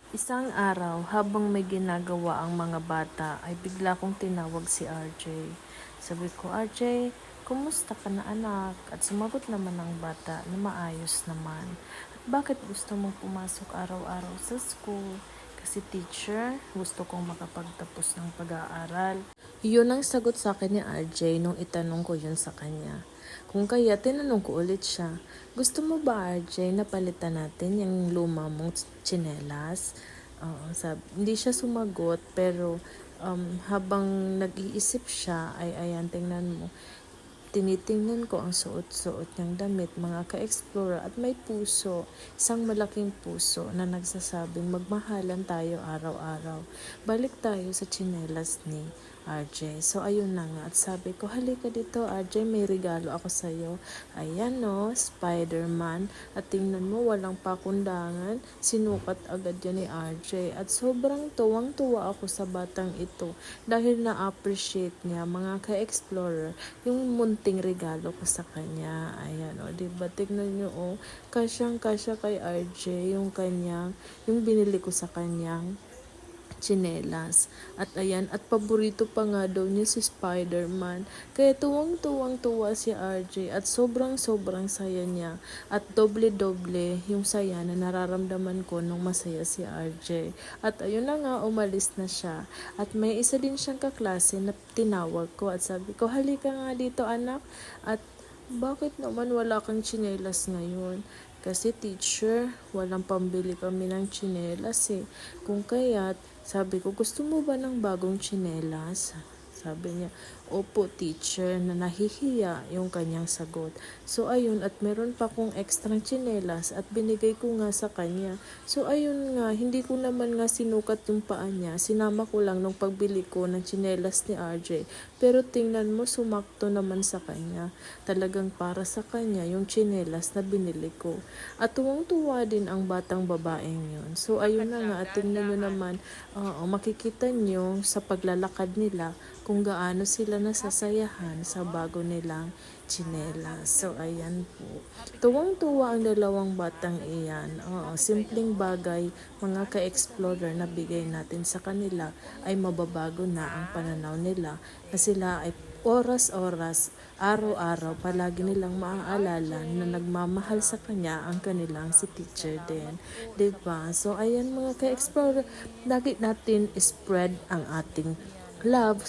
Isang araw, habang may ginagawa ang mga bata, ay bigla kong tinawag si RJ. Sabi ko, RJ, kumusta ka na anak? At sumagot naman ang bata na maayos naman. At bakit gusto mong pumasok araw-araw sa school? Kasi teacher, gusto kong makapagtapos ng pag-aaral. Yun ang sagot sa akin ni RJ nung itanong ko yun sa kanya. Kung kaya, tinanong ko ulit siya, gusto mo ba RJ na palitan natin yung luma mong tsinelas? Hindi siya sumagot pero habang nag-iisip siya ay ayan, tingnan mo. Tinitingnan ko ang suot-suot niyang damit, mga ka-explorer, at may puso, isang malaking puso na nagsasabing magmahalan tayo araw-araw. Balik tayo sa tsinelas ni RJ. So ayun na nga, at sabi ko, halika dito RJ, may regalo ako sa'yo. Ayan no, Spider-Man, at tingnan mo, walang pakundangan, sinukat agad yan ni RJ. At sobrang tuwang-tuwa ako sa batang ito dahil na-appreciate niya, mga ka-explorer, yung munting regalo ko sa kanya. Ayan o, diba? Tignan nyo o, kasyang-kasya kay RJ yung binili ko sa kanyang tsinelas. At ayan, at paborito pa nga daw niya si Spider-Man. Kaya tuwang-tuwang-tuwa si RJ at sobrang-sobrang saya niya. At doble-doble yung saya na nararamdaman ko nung masaya si RJ. At ayun na nga, umalis na siya. At may isa din siyang kaklase na tinawag ko at sabi ko, halika nga dito anak. At bakit naman wala kang tsinelas ngayon? Kasi teacher, walang pambili kami ng tsinelas eh. Kung kaya't, sabi ko, gusto mo ba ng bagong tsinelas? Sabi niya, opo teacher, na nahihiya yung kanyang sagot. So ayun, at meron pa akong extra tsinelas at binigay ko nga sa kanya. So ayun nga, hindi ko naman nga sinukat yung paa niya. Sinama ko lang nung pagbili ko ng tsinelas ni RJ. Pero tingnan mo, sumakto naman sa kanya. Talagang para sa kanya yung tsinelas na binili ko. At tuwang-tuwa din ang batang babaeng yun. So ayun na nga, at tingnan nyo naman, makikita nyo sa paglalakad nila kung gaano sila nasasayahan sa bago nilang tsinelas. So ayan po. Tuwang-tuwa ang dalawang batang iyan. Simpleng bagay, mga ka-explorer na bigay natin sa kanila ay mababago na ang pananaw nila na sila ay oras-oras, araw-araw, palagi nilang maaalala na nagmamahal sa kanya ang kanilang si teacher din. Diba? So, ayan mga ka-explorer, lagi natin spread ang ating love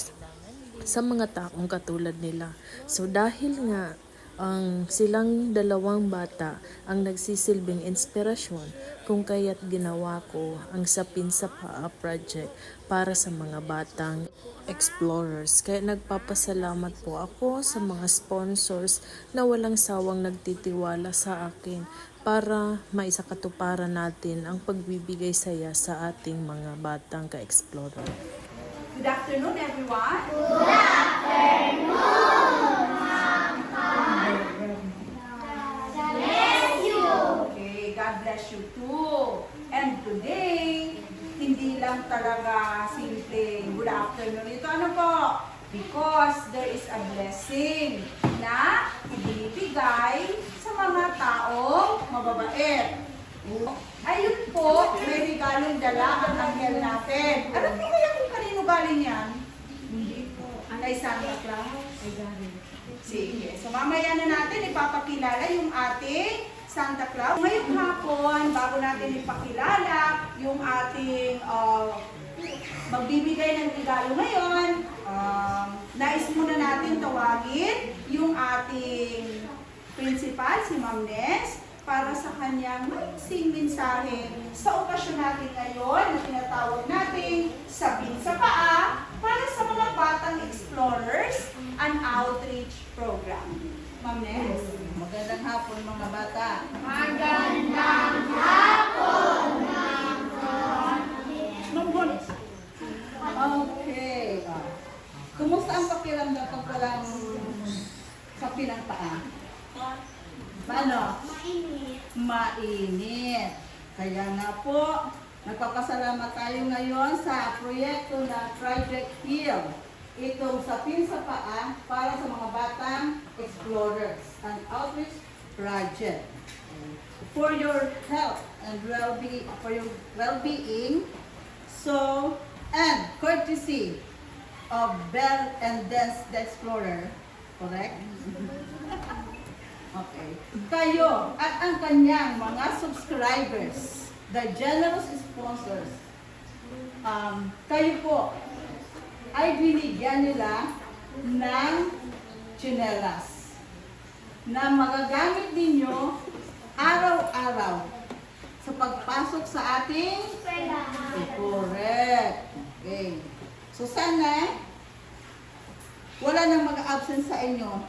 sa mga taong katulad nila. So, dahil nga ang silang dalawang bata ang nagsisilbing inspirasyon kung kaya't ginawa ko ang Sapin sa Paa project para sa mga batang explorers. Kaya nagpapasalamat po ako sa mga sponsors na walang sawang nagtitiwala sa akin para maisakatuparan natin ang pagbibigay saya sa ating mga batang ka-explorer. Good afternoon, everyone. Okay, God bless you too. And today, hindi lang talaga simple good afternoon. Ito ano po? Because there is a blessing na ibibigay sa mga taong mababait. Ayun po, may regalong dala ang anghel natin. Alam niyo kaya kung kanino galing yan? Hindi po. Kay Santa Claus? Ay galing. Sige. So mamaya na natin ipapakilala yung ating Santa Claus. Ngayong hapon, bago natin ipakilala yung ating magbibigay ng regalo ngayon, nais muna natin tawagin yung ating principal, si Ma'am Nes, para sa kanyang magsing mensahe sa okasyon natin ngayon na tinatawag natin Sapin sa Paa para sa mga batang explorers and outreach program. Ma'am Nes. Magandang hapon mga bata. Magandang hapon, Ma'am Bon. Okay. Kumusta ang pakiramdam pag walang sapin ang paa? Paano? Mainit. Kaya nga po, nagpapasalamat tayo ngayon sa proyekto na Project Heal. Itong Sapin sa Paa para sa mga batang explorers, an outreach project. for your health and well-being. So, and courtesy of Bell and Dance the Explorer. Correct? Okay. Kayo at ang kanyang mga subscribers, the generous sponsors, kayo po ay binigyan nila ng tsinelas na magagamit ninyo araw-araw sa pagpasok sa ating correct. Okay. So sana wala nang mag-absent sa inyo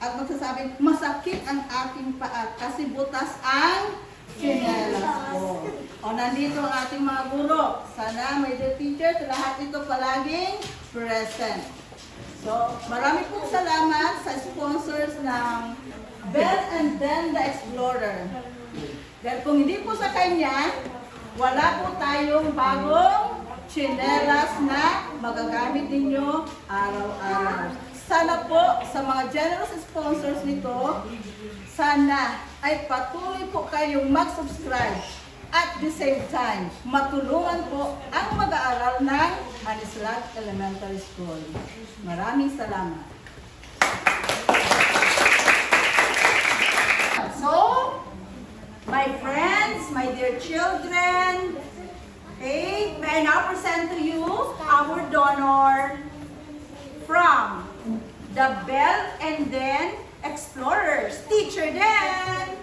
at magsasabing masakit ang aking paa kasi butas ang tsinelas ko. O nandito ang ating mga guro. Sana my dear teachers, lahat ito palaging present. So, marami pong salamat sa sponsors ng Bell and then the Explorer. Dahil kung hindi po sa kanya, wala po tayong bagong tsinelas na magagamit ninyo araw-araw. Sana po sa mga generous sponsors nito, sana ay patuloy po kayong mag-subscribe at the same time, matulungan po ang mag-aaral ng Anislat Elementary School. Maraming salamat. So, my friends, my dear children, okay, may I now present to you our donor from the Bell and then Explorers, Teacher Dan.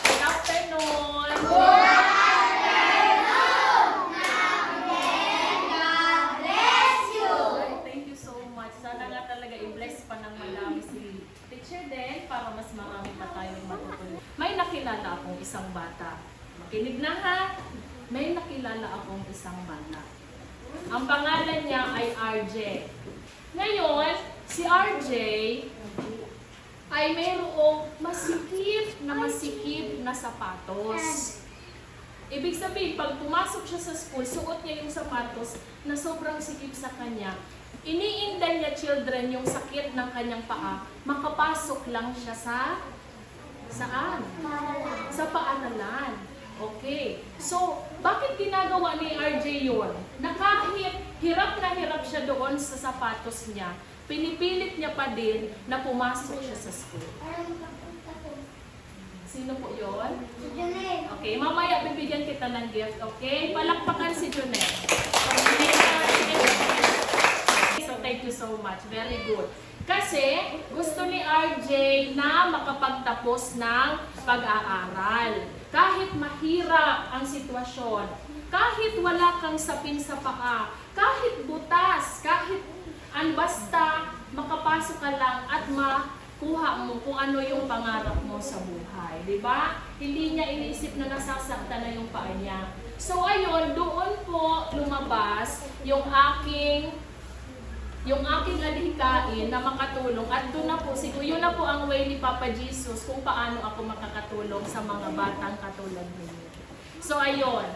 Good afternoon! Thank you so much. Sana nga talaga i-bless pa ng marami si Teacher Den para mas marami pa tayong matutunan. May nakilala akong isang bata. Makinig na ha! May nakilala akong isang bata. Ang pangalan niya ay RJ. Ngayon, si RJ ay mayroong masikip na sapatos. Ibig sabihin, pag pumasok siya sa school, suot niya yung sapatos na sobrang sikip sa kanya. Iniinda niya, children, yung sakit ng kanyang paa, makapasok lang siya sa saan? Sa paaralan. Okay. So, bakit ginagawa ni RJ yun? Na kahit hirap na hirap siya doon sa sapatos niya, pinipilit niya pa din na pumasok siya sa school. Sino po yun? Okay, mamaya bibigyan kita ng gift, okay? Palakpakan si Junet. So, thank you so much. Very good. Kasi gusto ni RJ na makapagtapos ng pag-aaral. Kahit mahirap ang sitwasyon, kahit wala kang sapin sa paa, kahit butas, kahit basta makapasok ka lang at makuha mo kung ano yung pangarap mo sa buhay. Diba? Hindi niya inisip na nasasaktan na yung paa niya. So ayun, doon po lumabas yung aking adhikain na makatulong at doon na po, siguro yun na po ang way ni Papa Jesus kung paano ako makakatulong sa mga batang katulad ninyo. So ayun,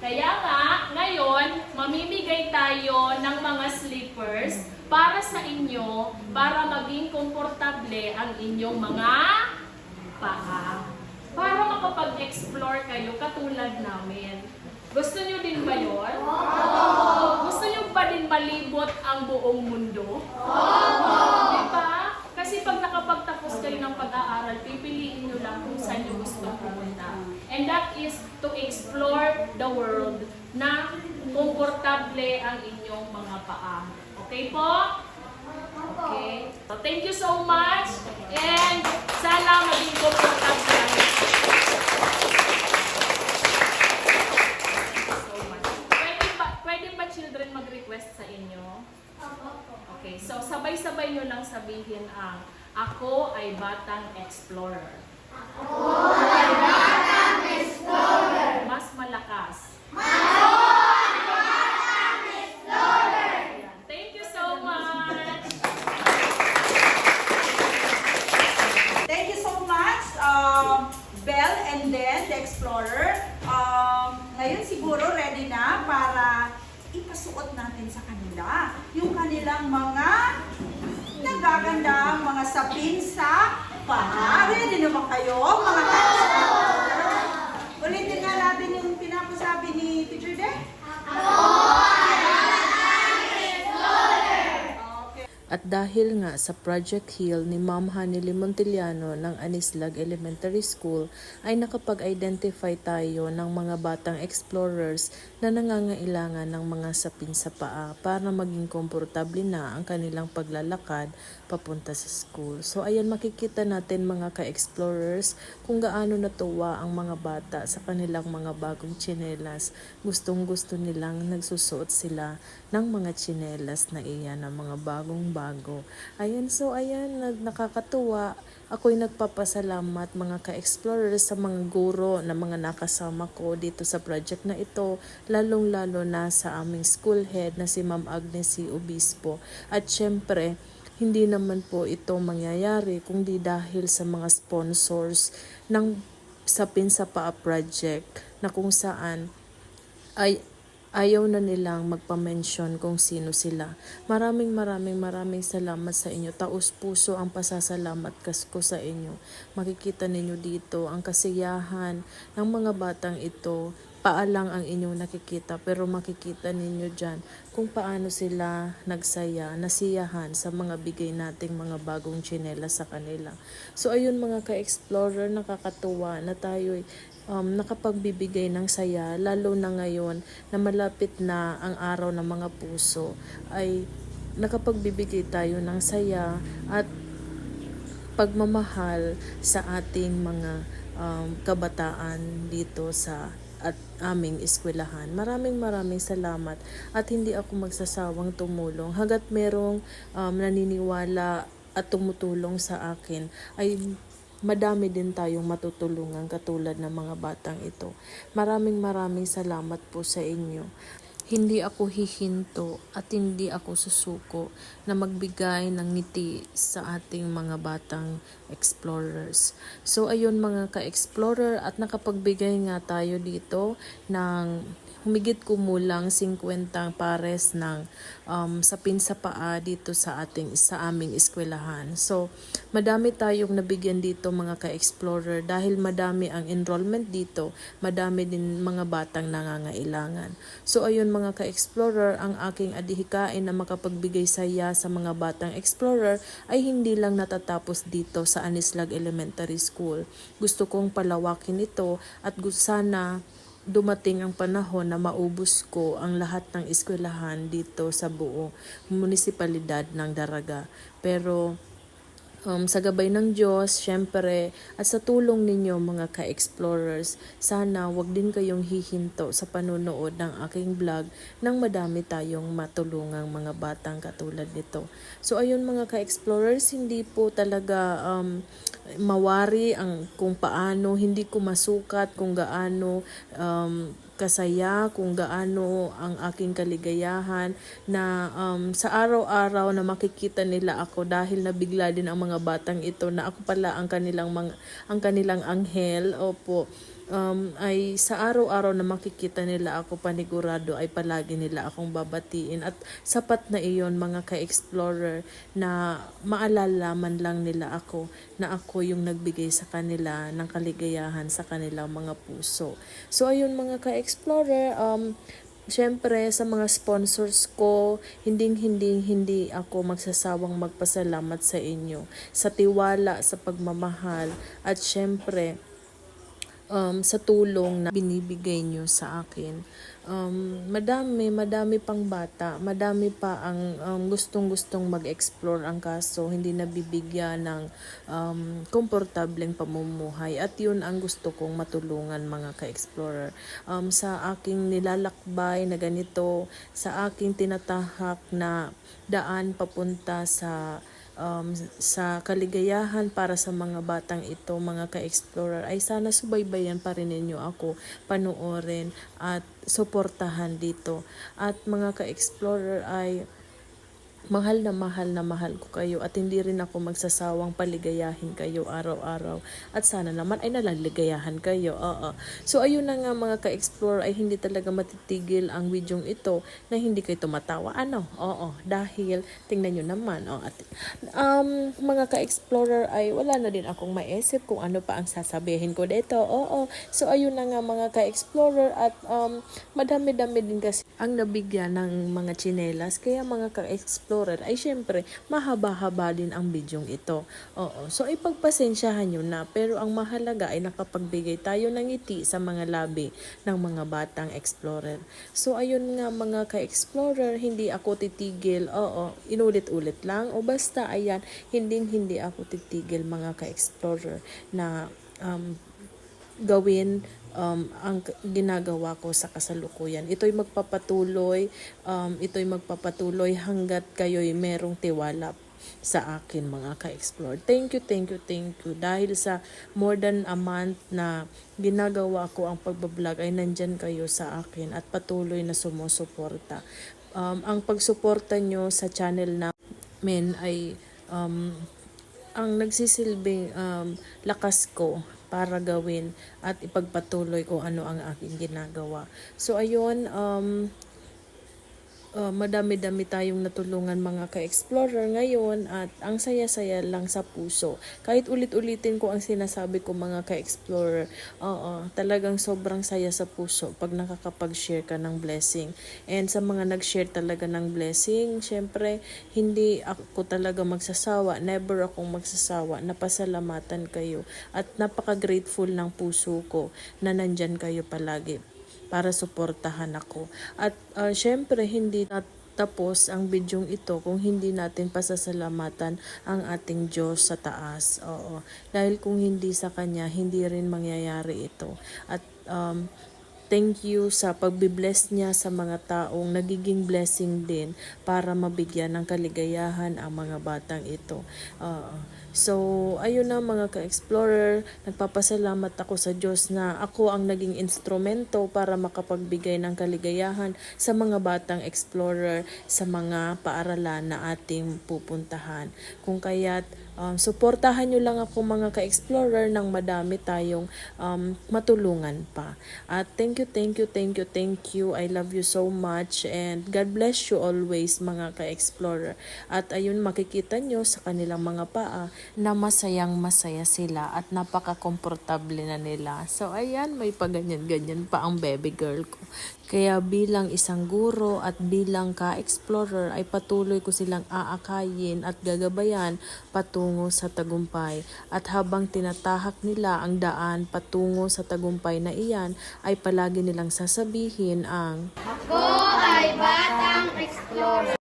kaya nga ngayon mamimigay tayo ng mga slippers para sa inyo para maging komportable ang inyong mga paa. Para makapag-explore kayo katulad namin. Gusto nyo din ba yun? Gusto nyo ba din malibot ang buong mundo? Diba? Kasi pag nakapagtapos kayo ng pag-aaral, pipiliin nyo lang kung saan nyo gusto pumunta. And that is to explore the world na komportable ang inyong mga paa. Okay po? Okay. So thank you so much. And sana maging komportable ang children mag-request sa inyo? Okay, so sabay-sabay nyo lang sabihin ang ako ay batang explorer. Ako ay batang explorer. Mas malakas. Ako ay batang explorer. Ayan. Thank you so much. Thank you so much, Bell and then the Explorer. Ngayon siguro ready na para ipasuot natin sa kanila yung kanilang mga magagandang mga sapin sa paa. Ready naman kayo, mga ka-explorer? Ulitin nga natin yung pinapasabi ni Teacher De. At dahil nga sa Project Heal ni Ma'am Hanily Montiliano ng Anislag Elementary School ay nakapag-identify tayo ng mga batang explorers na nangangailangan ng mga sapin sa paa para maging komportable na ang kanilang paglalakad papunta sa school. So ayan, makikita natin mga ka-explorers kung gaano natuwa ang mga bata sa kanilang mga bagong tsinelas. Gustong-gusto nilang nagsusuot sila ng mga tsinelas na iyan, ng mga bagong-bago. Ayan, so ayan, nakakatuwa. Ako'y nagpapasalamat mga ka-explorers sa mga guro na mga nakasama ko dito sa project na ito, lalong-lalo na sa aming school head na si Ma'am Agnes C. Obispo. At syempre, hindi naman po ito mangyayari kundi dahil sa mga sponsors ng Sapin sa Paa Project na kung saan ay ayaw na nilang magpa-mention kung sino sila. Maraming salamat sa inyo. Taos puso ang pasasalamat ko sa inyo. Makikita ninyo dito ang kasiyahan ng mga batang ito. Paalang ang inyong nakikita, pero makikita ninyo dyan kung paano sila nagsaya, nasiyahan sa mga bigay nating mga bagong tsinelas sa kanila. So ayun mga ka-explorer, nakakatuwa na tayo'y nakapagbibigay ng saya, lalo na ngayon na malapit na ang araw ng mga puso, ay nakapagbibigay tayo ng saya at pagmamahal sa ating mga kabataan dito sa at aming eskwelahan. Maraming salamat at hindi ako magsasawang tumulong hanggat merong naniniwala at tumutulong sa akin, ay madami din tayong matutulungan katulad ng mga batang ito. Maraming salamat po sa inyo. Hindi ako hihinto at hindi ako susuko na magbigay ng ngiti sa ating mga batang explorers. So ayun mga ka-explorer, at nakapagbigay nga tayo dito ng humigit kumulang 50 pares ng sapin sa paa dito sa aming eskwelahan. So madami tayong nabigyan dito mga ka-explorer dahil madami ang enrollment dito, madami din mga batang nangangailangan. So ayun mga ka-explorer, ang aking adhikain na makapagbigay saya sa mga batang explorer ay hindi lang natatapos dito sa Anislag Elementary School. Gusto kong palawakin ito at sana dumating ang panahon na maubos ko ang lahat ng eskwelahan dito sa buong munisipalidad ng Daraga. Pero sa gabay ng Diyos, syempre, at sa tulong ninyo mga ka-explorers, sana wag din kayong hihinto sa panunood ng aking vlog nang madami tayong matulungang mga batang katulad nito. So ayun mga ka-explorers, hindi po talaga mawari ang kung paano, hindi ko masukat kung gaano kasaya, kung gaano ang aking kaligayahan na sa araw-araw na makikita nila ako dahil nabigla din ang mga batang ito na ako pala ang kanilang anghel. Opo. Ay sa araw-araw na makikita nila ako, panigurado ay palagi nila akong babatiin, at sapat na iyon mga ka-explorer na maalala man lang nila ako na ako yung nagbigay sa kanila ng kaligayahan sa kanilang mga puso. So ayun mga ka-explorer, Siyempre sa mga sponsors ko, hindi ako magsasawang magpasalamat sa inyo sa tiwala, sa pagmamahal, at syempre sa tulong na binibigay nyo sa akin. Madami pang bata, madami pa ang gustong-gustong mag-explore, ang kaso hindi nabibigyan ng komportableng pamumuhay, at yun ang gusto kong matulungan mga ka-explorer. Sa aking nilalakbay na ganito, sa aking tinatahak na daan papunta sa kaligayahan para sa mga batang ito mga ka-explorer, ay sana subaybayan pa rin ninyo ako, panoorin at suportahan dito. At mga ka-explorer, ay mahal na mahal ko kayo at hindi rin ako magsasawang paligayahin kayo araw-araw at sana naman ay nalaligayahan kayo. Oo. So ayun na nga mga ka-explore, ay hindi talaga matitigil ang videong ito na hindi kayo tumatawa. Ano? Oo. Dahil tingnan nyo naman. At, mga ka-explorer ay wala na din akong maisip kung ano pa ang sasabihin ko dito. Oo. So ayun na nga mga ka-explorer at madami-dami din kasi ang nabigyan ng mga tsinelas. Kaya mga ka-explorer ay syempre mahaba-haba din ang bidyong ito. Oo. So ipagpasensyahan nyo na, pero ang mahalaga ay nakapagbigay tayo ng ngiti sa mga labi ng mga batang explorer. So ayun nga mga ka-explorer, hindi ako titigil. Oo, inulit-ulit lang. O basta ayan, hindi ako titigil mga ka-explorer na gawin ang ginagawa ko sa kasalukuyan. Ito'y magpapatuloy hanggat kayo'y merong tiwala sa akin mga ka-explore. Thank you. Dahil sa more than a month na ginagawa ko ang pagbablog ay nandyan kayo sa akin at patuloy na sumusuporta. Ang pagsuporta nyo sa channel namin ay ang nagsisilbing lakas ko para gawin at ipagpatuloy ko ano ang aking ginagawa. So ayun, madami-dami tayong natulungan mga ka-explorer ngayon at ang saya-saya lang sa puso. Kahit ulit-ulitin ko ang sinasabi ko mga ka-explorer, talagang sobrang saya sa puso pag nakakapag-share ka ng blessing. And sa mga nag-share talaga ng blessing, syempre hindi ako talaga magsasawa, never akong magsasawa na pasalamatan kayo at napaka-grateful ng puso ko na nandyan kayo palagi para suportahan ako. At syempre hindi tapos ang bidyong ito kung hindi natin pasasalamatan ang ating Diyos sa taas. Oo. Dahil kung hindi sa Kanya, hindi rin mangyayari ito. At thank you sa pagbibless niya sa mga taong nagiging blessing din para mabigyan ng kaligayahan ang mga batang ito. So, ayun na mga ka-explorer, nagpapasalamat ako sa Diyos na ako ang naging instrumento para makapagbigay ng kaligayahan sa mga batang explorer sa mga paaralan na ating pupuntahan. Kung kaya't suportahan nyo lang ako mga ka-explorer nang madami tayong matulungan pa. At thank you. I love you so much and God bless you always mga ka-explorer. At ayun, makikita nyo sa kanilang mga paa na masayang masaya sila at napaka-komportable na nila. So ayan, may paganyan-ganyan pa ang baby girl ko. Kaya bilang isang guro at bilang ka-explorer ay patuloy ko silang aakayin at gagabayan patungo sa tagumpay. At habang tinatahak nila ang daan patungo sa tagumpay na iyan, ay palagi nilang sasabihin ang Ako ay batang explorer.